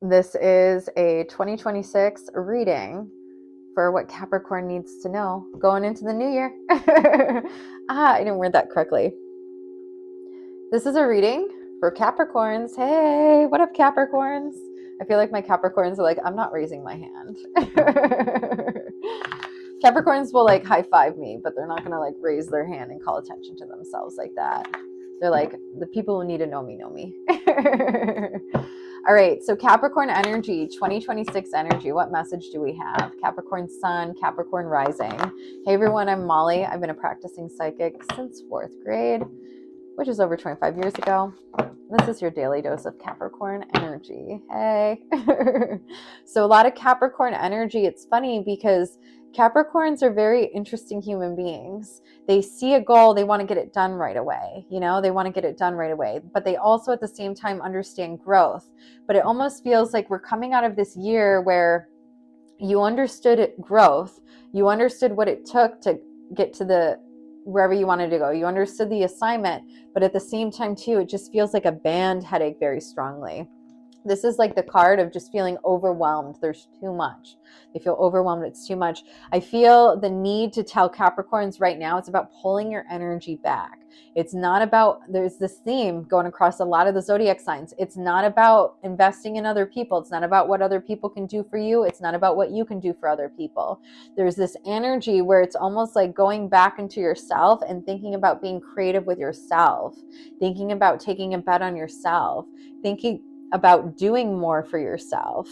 This is a 2026 reading for what Capricorn needs to know going into the new year. I didn't word that correctly. This is a reading for Capricorns. Hey, what up, Capricorns? I feel like my Capricorns are like, I'm not raising my hand. Capricorns will like high five me, but they're not going to like raise their hand and call attention to themselves like that. They're like, the people who need to know me know me. All right, so Capricorn energy, 2026 energy. What message do we have? Capricorn Sun, Capricorn Rising. Hey everyone, I'm Molly. I've been a practicing psychic since 4th grade, which is over 25 years ago. This is your daily dose of Capricorn energy. Hey. So a lot of Capricorn energy. It's funny because Capricorns are very interesting human beings. They see a goal, they want to get it done right away. They want to get it done right away. But they also at the same time understand growth. But it almost feels like we're coming out of this year where you understood growth. You understood what it took to get to wherever you wanted to go. You understood the assignment, but at the same time too, it just feels like a band headache very strongly. This is like the card of just feeling overwhelmed. There's too much. They feel overwhelmed. It's too much. I feel the need to tell Capricorns right now, it's about pulling your energy back. It's not about, there's this theme going across a lot of the zodiac signs. It's not about investing in other people. It's not about what other people can do for you. It's not about what you can do for other people. There's this energy where it's almost like going back into yourself and thinking about being creative with yourself, thinking about taking a bet on yourself, thinking about doing more for yourself.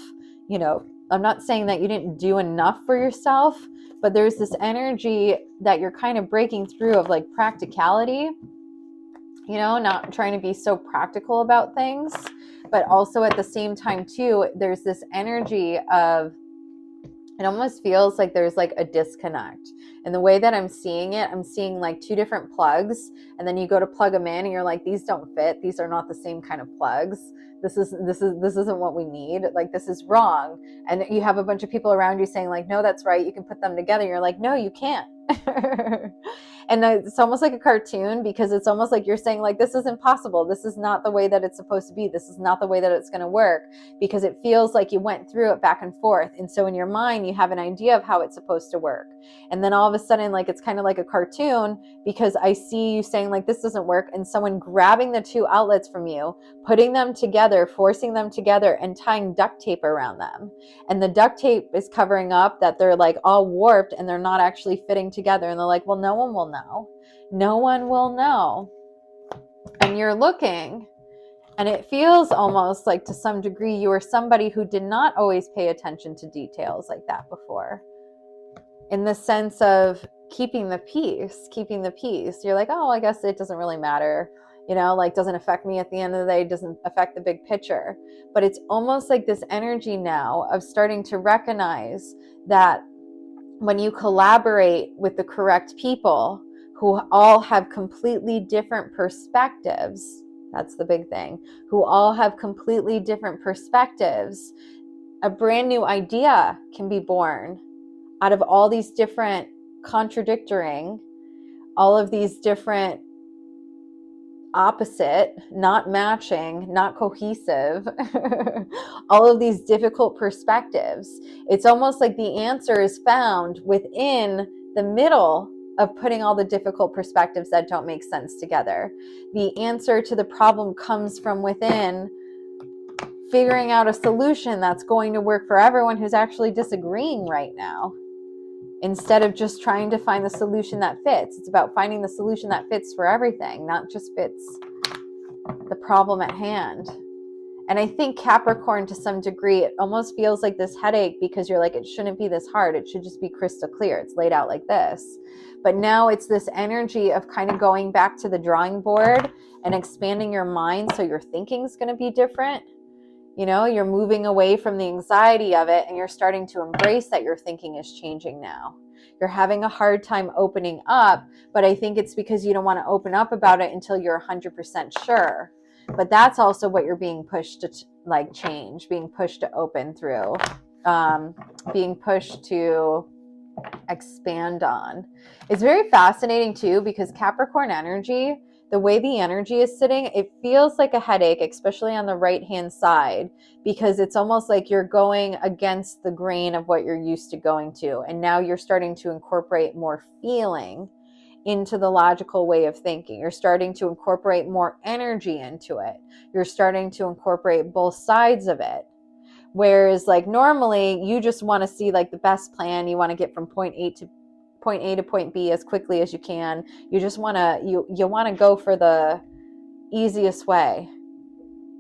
I'm not saying that you didn't do enough for yourself, but there's this energy that you're kind of breaking through of like practicality, not trying to be so practical about things, but also at the same time too, there's this energy of, it almost feels like there's like a disconnect. And the way that I'm seeing it, I'm seeing like two different plugs, and then you go to plug them in and you're like, these don't fit. These are not the same kind of plugs. This isn't what we need. Like, this is wrong. And you have a bunch of people around you saying like, no, that's right. You can put them together. You're like, no, you can't. And it's almost like a cartoon, because it's almost like you're saying like, this is impossible. This is not the way that it's supposed to be. This is not the way that it's going to work, because it feels like you went through it back and forth. And so in your mind, you have an idea of how it's supposed to work. And then all of a sudden, like, it's kind of like a cartoon, because I see you saying like, this doesn't work. And someone grabbing the two outlets from you, putting them together, forcing them together, and tying duct tape around them. And the duct tape is covering up that they're like all warped and they're not actually fitting together. And they're like, well, no one will know. No one will know. And you're looking, and it feels almost like to some degree you are somebody who did not always pay attention to details like that before. In the sense of keeping the peace. You're like, oh, I guess it doesn't really matter. Like, doesn't affect me at the end of the day, doesn't affect the big picture. But it's almost like this energy now of starting to recognize that when you collaborate with the correct people who all have completely different perspectives, that's the big thing, who all have completely different perspectives, a brand new idea can be born out of all these different contradicting, all of these different opposite, not matching, not cohesive, all of these difficult perspectives. It's almost like the answer is found within the middle of putting all the difficult perspectives that don't make sense together. The answer to the problem comes from within, figuring out a solution that's going to work for everyone who's actually disagreeing right now. Instead of just trying to find the solution that fits, it's about finding the solution that fits for everything, not just fits the problem at hand. And I think Capricorn, to some degree, it almost feels like this headache, because you're like, it shouldn't be this hard. It should just be crystal clear. It's laid out like this. But now it's this energy of kind of going back to the drawing board and expanding your mind, so your thinking's going to be different. You're moving away from the anxiety of it, and you're starting to embrace that your thinking is changing now. You're having a hard time opening up, but I think it's because you don't want to open up about it until you're 100% sure. But that's also what you're being pushed to like change, being pushed to open through, being pushed to expand on. It's very fascinating too, because Capricorn energy, the way the energy is sitting, it feels like a headache, especially on the right-hand side, because it's almost like you're going against the grain of what you're used to going to. And now you're starting to incorporate more feeling into the logical way of thinking. You're starting to incorporate more energy into it. You're starting to incorporate both sides of it. Whereas like normally you just want to see like the best plan. You want to get from point A to point B as quickly as you can. You just want to, you want to go for the easiest way.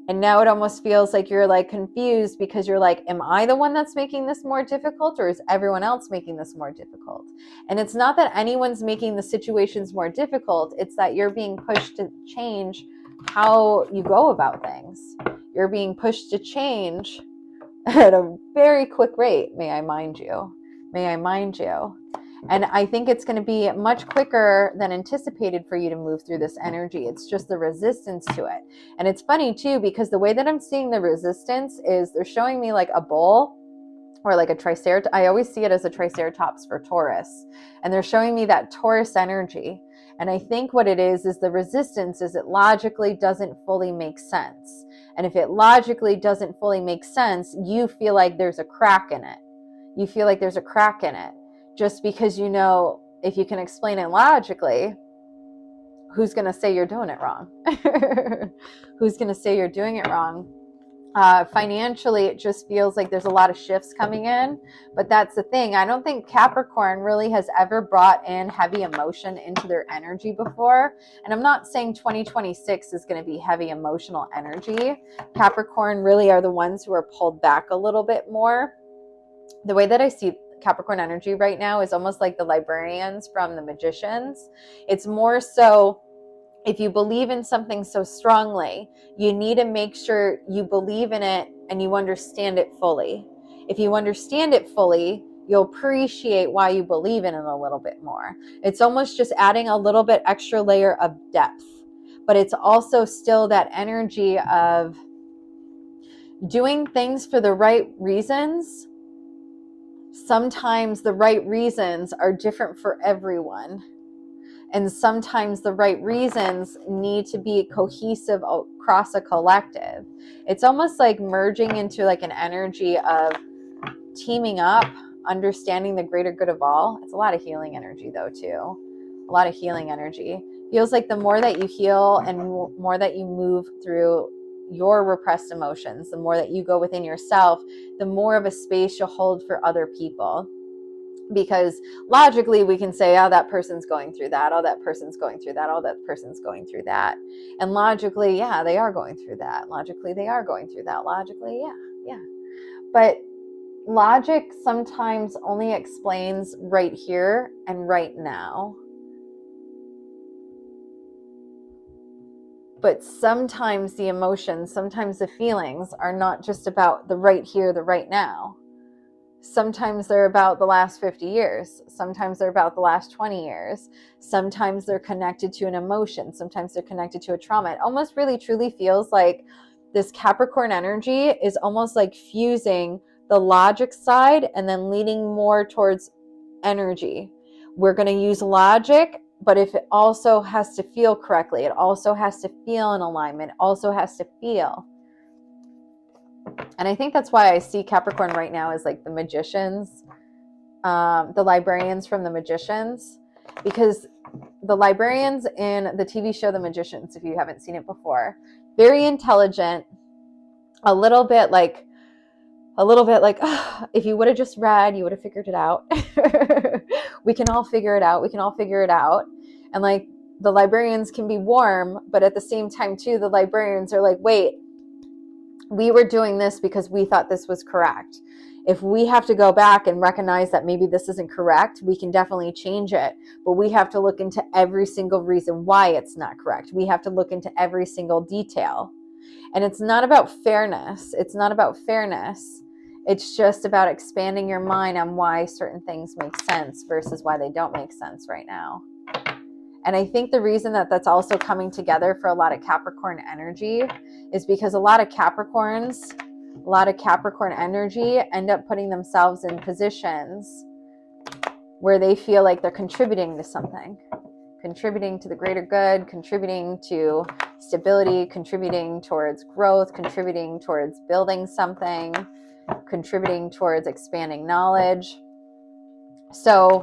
And now it almost feels like you're like confused because you're like, am I the one that's making this more difficult, or is everyone else making this more difficult? And it's not that anyone's making the situations more difficult. It's that you're being pushed to change how you go about things. You're being pushed to change at a very quick rate, may I mind you. May I mind you. And I think it's going to be much quicker than anticipated for you to move through this energy. It's just the resistance to it. And it's funny too, because the way that I'm seeing the resistance is they're showing me like a bull or like a triceratops. I always see it as a triceratops for Taurus. And they're showing me that Taurus energy. And I think what it is the resistance is it logically doesn't fully make sense. And if it logically doesn't fully make sense, you feel like there's a crack in it. You feel like there's a crack in it. Just because, you know, if you can explain it logically, who's going to say you're doing it wrong? Who's going to say you're doing it wrong? Financially, it just feels like there's a lot of shifts coming in. But that's the thing. I don't think Capricorn really has ever brought in heavy emotion into their energy before. And I'm not saying 2026 is going to be heavy emotional energy. Capricorn really are the ones who are pulled back a little bit more. The way that I see Capricorn energy right now is almost like the librarians from the magicians. It's more so, if you believe in something so strongly, you need to make sure you believe in it and you understand it fully. If you understand it fully, you'll appreciate why you believe in it a little bit more. It's almost just adding a little bit extra layer of depth, but it's also still that energy of doing things for the right reasons. Sometimes the right reasons are different for everyone. And sometimes the right reasons need to be cohesive across a collective. It's almost like merging into like an energy of teaming up, understanding the greater good of all. It's a lot of healing energy though too. A lot of healing energy. Feels like the more that you heal and more that you move through your repressed emotions, the more that you go within yourself, the more of a space you'll hold for other people. Because logically we can say, oh, that person's going through that. Oh, that person's going through that. Oh, that person's going through that. And logically, yeah, they are going through that. Logically, they are going through that. Logically, yeah. But logic sometimes only explains right here and right now. But sometimes the emotions, sometimes the feelings are not just about the right here, the right now. Sometimes they're about the last 50 years. Sometimes they're about the last 20 years. Sometimes they're connected to an emotion. Sometimes they're connected to a trauma. It almost really truly feels like this Capricorn energy is almost like fusing the logic side and then leaning more towards energy. We're going to use logic, but if it also has to feel correctly, it also has to feel in alignment, it also has to feel. And I think that's why I see Capricorn right now as like the magicians, the librarians from the magicians, because the librarians in the TV show The Magicians, if you haven't seen it before, very intelligent, a little bit like, oh, if you would have just read, you would have figured it out. We can all figure it out. We can all figure it out. And like the librarians can be warm, but at the same time too, the librarians are like, wait, we were doing this because we thought this was correct. If we have to go back and recognize that maybe this isn't correct, we can definitely change it. But we have to look into every single reason why it's not correct. We have to look into every single detail. And it's not about fairness. It's not about fairness. It's just about expanding your mind on why certain things make sense versus why they don't make sense right now. And I think the reason that that's also coming together for a lot of Capricorn energy is because a lot of Capricorn energy end up putting themselves in positions where they feel like they're contributing to something. contributing to the greater good, contributing to stability, contributing towards growth, contributing towards building something, contributing towards expanding knowledge. So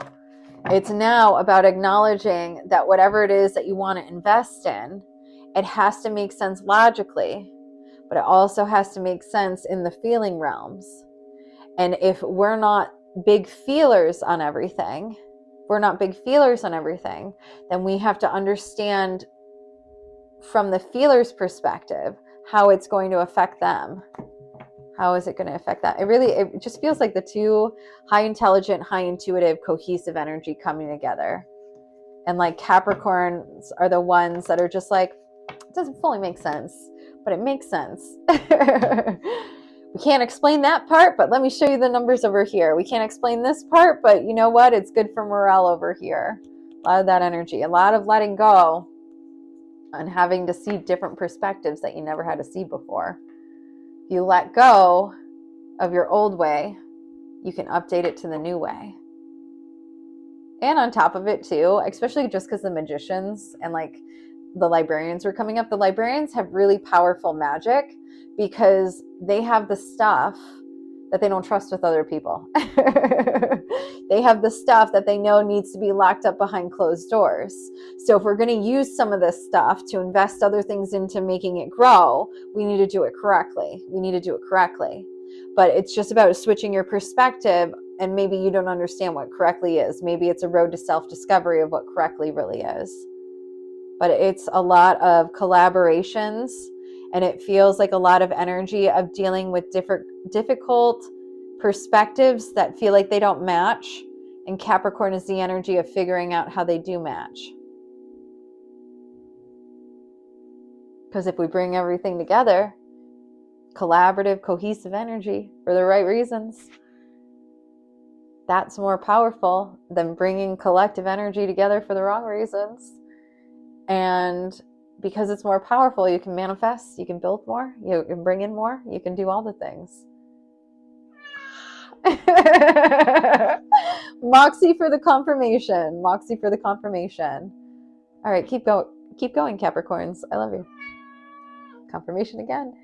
it's now about acknowledging that whatever it is that you want to invest in, it has to make sense logically, but it also has to make sense in the feeling realms. And if we're not big feelers on everything, then we have to understand from the feeler's perspective how it's going to affect them. How is it going to affect that? It just feels like the two high intelligent, high intuitive, cohesive energy coming together. And like Capricorns are the ones that are just like, it doesn't fully make sense, but it makes sense. We can't explain that part, but let me show you the numbers over here. We can't explain this part, but you know what? It's good for morale over here. A lot of that energy, a lot of letting go and having to see different perspectives that you never had to see before. If you let go of your old way, you can update it to the new way. And on top of it too, especially just because the magicians and like the librarians were coming up, the librarians have really powerful magic because they have the stuff that they don't trust with other people. They have the stuff that they know needs to be locked up behind closed doors. So if we're going to use some of this stuff to invest other things into making it grow, we need to do it correctly. But it's just about switching your perspective, and maybe you don't understand what correctly is. Maybe it's a road to self-discovery of what correctly really is. But it's a lot of collaborations, and it feels like a lot of energy of dealing with difficult perspectives that feel like they don't match. And Capricorn is the energy of figuring out how they do match. Because if we bring everything together, collaborative, cohesive energy for the right reasons, that's more powerful than bringing collective energy together for the wrong reasons. And because it's more powerful, you can manifest, you can build more, you can bring in more, you can do all the things. Moxie for the confirmation. All right, keep going, Capricorns. I love you. Confirmation again.